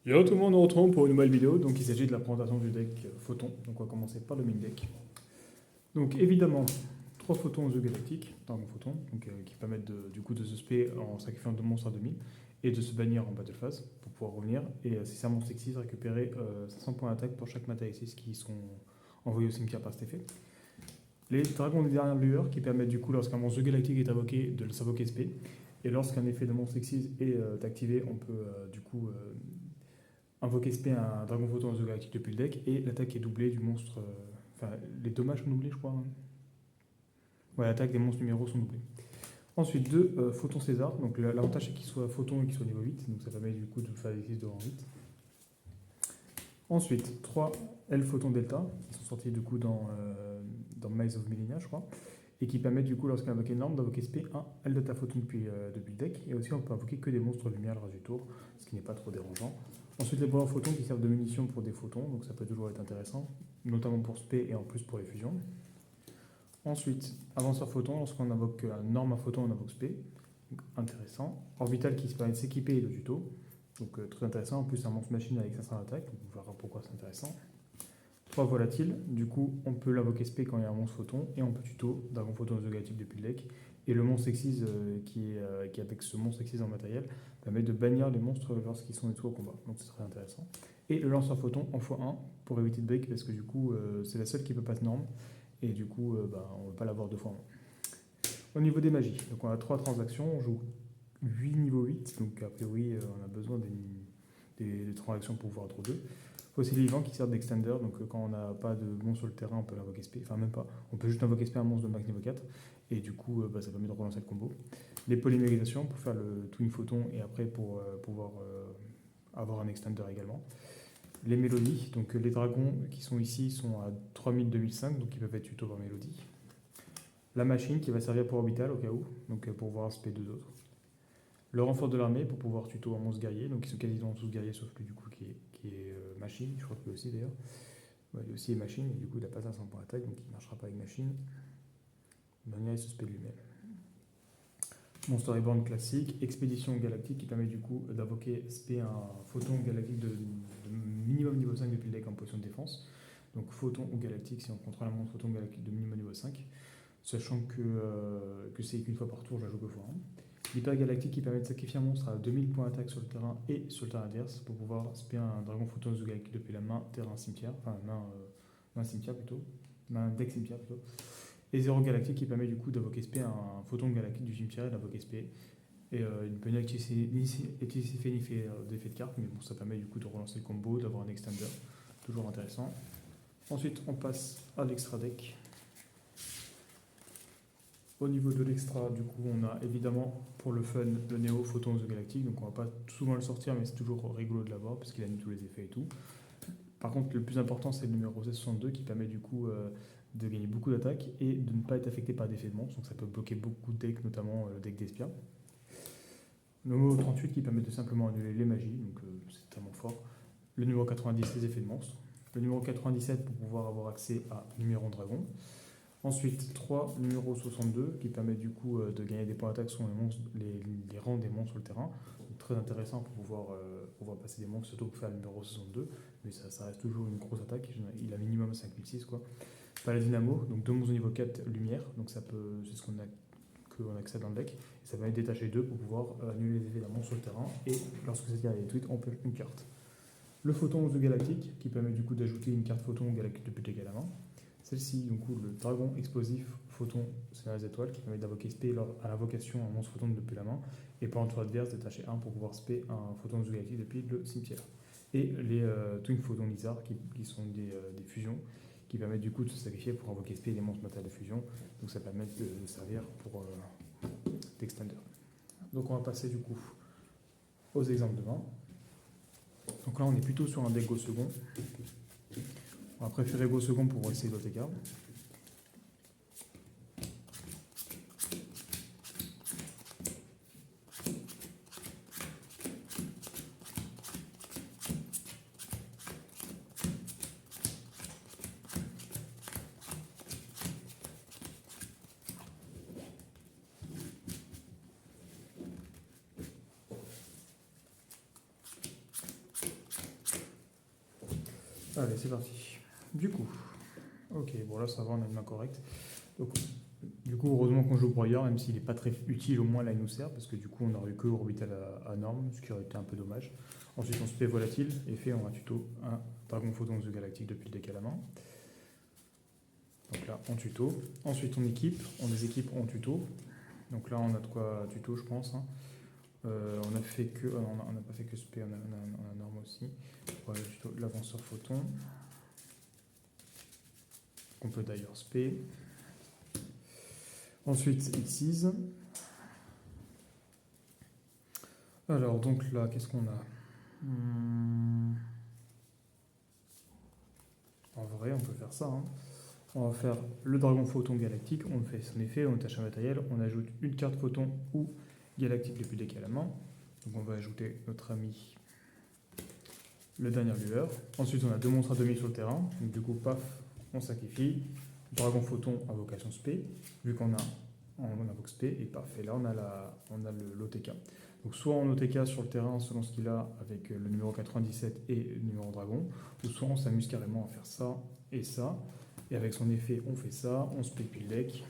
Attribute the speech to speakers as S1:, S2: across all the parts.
S1: Yo tout le monde, on se retrouve pour une nouvelle vidéo. Donc il s'agit de la présentation du deck Photon. Donc on va commencer par le main deck. Donc évidemment, trois photons aux yeux galactiques, Dragon Photon, donc, qui permettent du coup de se spé en sacrifiant deux monstres à demi et de se bannir en battle phase pour pouvoir revenir. Et si c'est un monstre Xyz, récupérer 500 points d'attaque pour chaque Mata Xyz qui sont envoyés au cimetière par cet effet. Les dragons des dernières lueurs qui permettent du coup lorsqu'un monstre galactique est invoqué de le s'invoquer SP. Et lorsqu'un effet de monstre Xyz est activé, on peut du coup invoquer SP un dragon photon aux yeux galactiques depuis le deck et l'attaque est doublée du monstre. Enfin, les dommages sont doublés, je crois. Hein. Ouais, l'attaque des monstres numéros sont doublés. Ensuite, deux photons César. Donc l'avantage c'est qu'il soit photon et qu'il soit niveau 8. Donc ça permet du coup de faire des 6 de rang 8. Ensuite, 3 L photons delta qui sont sortis du coup dans Maze of Millennia, je crois. Et qui permettent du coup, lorsqu'on invoque une arme, d'invoquer SP 1 L delta photon depuis le deck. Et aussi, on peut invoquer que des monstres lumière le reste du tour, ce qui n'est pas trop dérangeant. Ensuite, les power photons qui servent de munitions pour des photons, donc ça peut toujours être intéressant, notamment pour SP et en plus pour les fusions. Ensuite, avanceur photon, lorsqu'on invoque un norme à photon, on invoque SP, donc intéressant. Orbital qui se permet de s'équiper et de tuto, donc très intéressant. En plus, un monstre machine avec 500 d'attaque, donc on verra pourquoi c'est intéressant. 3 volatiles, du coup, on peut l'invoquer SP quand il y a un monstre photon, et on peut tuto Dragon Photon galactique depuis le deck. Et le monstre Xyz qui est avec ce monstre Xyz en matériel permet de bannir les monstres lorsqu'ils sont détruits au combat. Donc c'est très intéressant. Et le lanceur photon en x1 pour éviter de break parce que du coup c'est la seule qui peut pas se norme. Et du coup on ne veut pas l'avoir deux fois en 1. Au niveau des magies, donc on a 3 transactions, on joue 8 niveau 8, donc a priori on a besoin des transactions pour pouvoir trop 2. Fossile vivant qui sert d'extender, donc quand on n'a pas de monstre sur le terrain, on peut l'invoquer SP, enfin même pas, on peut juste invoquer SP un monstre de max niveau 4, et du coup ça permet de relancer le combo. Les polymérisations pour faire le twin photon et après pour pouvoir avoir un extender également. Les mélodies, donc les dragons qui sont ici sont à 3000-2005, donc ils peuvent être tuto par mélodie. La machine qui va servir pour orbital au cas où, donc pour voir SP2 autres. Le renfort de l'armée pour pouvoir tuto un monstre guerrier, donc ils sont quasiment tous guerriers sauf lui du coup qui est machine, je crois que lui aussi d'ailleurs. Ouais, lui aussi est machine, et du coup il n'a pas 500 points d'attaque, donc il ne marchera pas avec machine. De manière, il se spé lui-même. Monster Reborn classique, expédition galactique qui permet du coup d'invoquer SP un photon galactique de minimum niveau 5 depuis le deck en position de défense. Donc photon ou galactique si on contrôle un monstre photon galactique de minimum niveau 5. Sachant que c'est qu'une fois par tour, je la joue que fois 1. L'hypergalactique qui permet de sacrifier un monstre à 2000 points d'attaque sur le terrain et sur le terrain adverse pour pouvoir spé un dragon photon galactique depuis la main, terrain, cimetière, enfin main cimetière plutôt, main deck cimetière plutôt. Et Zéro Galactique qui permet du coup d'invoquer SP un photon galactique du cimetière et d'invoquer SP. Et il peut ni utiliser ni faire d'effet de carte, mais bon, ça permet du coup de relancer le combo, d'avoir un extender, toujours intéressant. Ensuite, on passe à l'extra deck. Au niveau de l'extra, du coup, on a évidemment pour le fun le Néo Photon Galactique, donc on va pas souvent le sortir, mais c'est toujours rigolo de l'avoir parce qu'il a mis tous les effets et tout. Par contre, le plus important, c'est le numéro 62 qui permet du coup de gagner beaucoup d'attaques et de ne pas être affecté par d'effets de monstre. Donc ça peut bloquer beaucoup de decks, notamment le deck d'Espia. Le numéro 38 qui permet de simplement annuler les magies, donc c'est tellement fort. Le numéro 90, les effets de monstre. Le numéro 97 pour pouvoir avoir accès à numéro dragon. Ensuite, 3 numéro 62 qui permet du coup de gagner des points d'attaque sur les rangs des monstres sur le terrain. Donc, très intéressant pour pouvoir passer des monstres, surtout pour faire le numéro 62. Mais ça reste toujours une grosse attaque. Il a minimum 5006 quoi. Paladin Amour, donc 2 monstres au niveau 4 lumière. Donc c'est ce qu'on accède dans le deck. Et ça permet de détacher 2 pour pouvoir annuler les effets d'un monstre sur le terrain. Et lorsque cette carte est détruite, on pioche une carte. Le photon de galactique qui permet du coup d'ajouter une carte photon galactique depuis le deck à la main. Celle-ci, donc le dragon explosif photon, c'est les étoiles qui permet d'invoquer SP à l'invocation un monstre photon depuis la main. Et pendant le tour adverse, détacher 1 pour pouvoir SP un photon galactique depuis le cimetière. Et les Twin Photon Lizard qui sont des fusions qui permettent du coup de se sacrifier pour invoquer SP les monstres matériels de fusion. Donc ça permet de servir pour d'extender. Donc on va passer du coup aux exemples de main. Donc là on est plutôt sur un deck go second. On va préférer go second pour essayer d'autres cartes. Allez, c'est parti. Du coup, ok, bon là ça va, on a une main correcte. Donc, du coup, heureusement qu'on joue broyeur, même s'il n'est pas très utile, au moins là il nous sert, parce que du coup on n'aurait eu que orbital à norme, ce qui aurait été un peu dommage. Ensuite on se fait volatile, et fait on va tuto un dragon photon The Galactique depuis le deck à la main. Donc là on tuto. Ensuite on équipe, on les équipe en tuto. Donc là on a de quoi tuto je pense. Hein. On a fait que. On n'a pas fait que SP, on a norme aussi. Voilà, tuto l'avanceur photon. On peut d'ailleurs SP. Ensuite X6. Alors donc là, qu'est-ce qu'on a En vrai, on peut faire ça. Hein. On va faire le dragon photon galactique. On fait son effet, on attache un matériel, on ajoute une carte photon ou galactique depuis le deck à la main. Donc on va ajouter notre ami le dernier lueur. Ensuite, on a deux monstres à demi sur le terrain. Donc du coup, paf, on sacrifie. Dragon photon invocation spé, vu qu'on a on invoque spé, et paf. Et là, on a l'OTK. Donc soit on OTK sur le terrain selon ce qu'il a avec le numéro 97 et le numéro dragon, ou soit on s'amuse carrément à faire ça et ça. Et avec son effet, on fait ça, on spé puis le deck.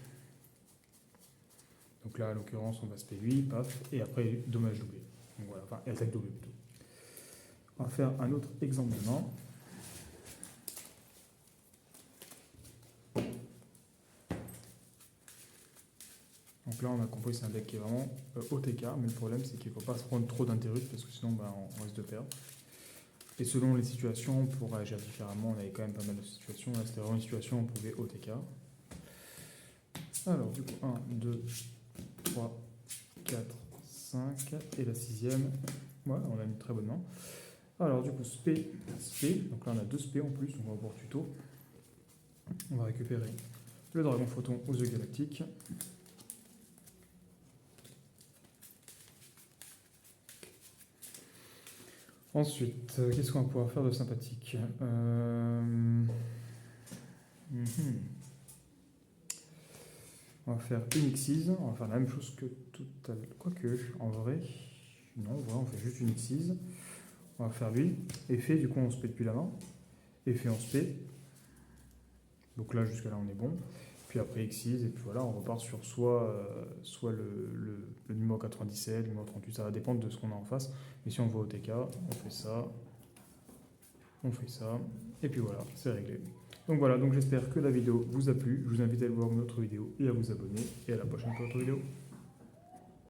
S1: Donc là, à l'occurrence, on va spé lui, paf, et après, dommage doublé. Donc voilà, enfin, attaque doublée plutôt. On va faire un autre exemple de main. Donc là, on a compris que c'est un deck qui est vraiment OTK, mais le problème, c'est qu'il ne faut pas se prendre trop d'interrupts, parce que sinon, on risque de perdre. Et selon les situations, on pourra agir différemment. On avait quand même pas mal de situations. Là, c'était vraiment une situation où on pouvait OTK. Alors, du coup, 1, 2, 3, 4, 5. Et la sixième, ouais, on a une très bonne main. Alors, du coup, spé, spé. Donc là, on a deux spé en plus. On va voir tuto. On va récupérer le dragon photon aux yeux galactiques. Ensuite, qu'est-ce qu'on va pouvoir faire de sympathique On va faire une X6, on va faire la même chose que tout à l'heure. Quoique, en vrai, non, voilà, on fait juste une X6. On va faire lui. Effet, du coup, on se paie depuis la main. Effet, on se paie. Donc là, jusqu'à là, on est bon. Puis après X6, et puis voilà, on repart sur soit le numéro 97, le numéro 38, ça va dépendre de ce qu'on a en face. Mais si on va au TK, on fait ça, et puis voilà, c'est réglé. Donc voilà, donc j'espère que la vidéo vous a plu. Je vous invite à aller voir notre vidéo et à vous abonner. Et à la prochaine pour notre vidéo.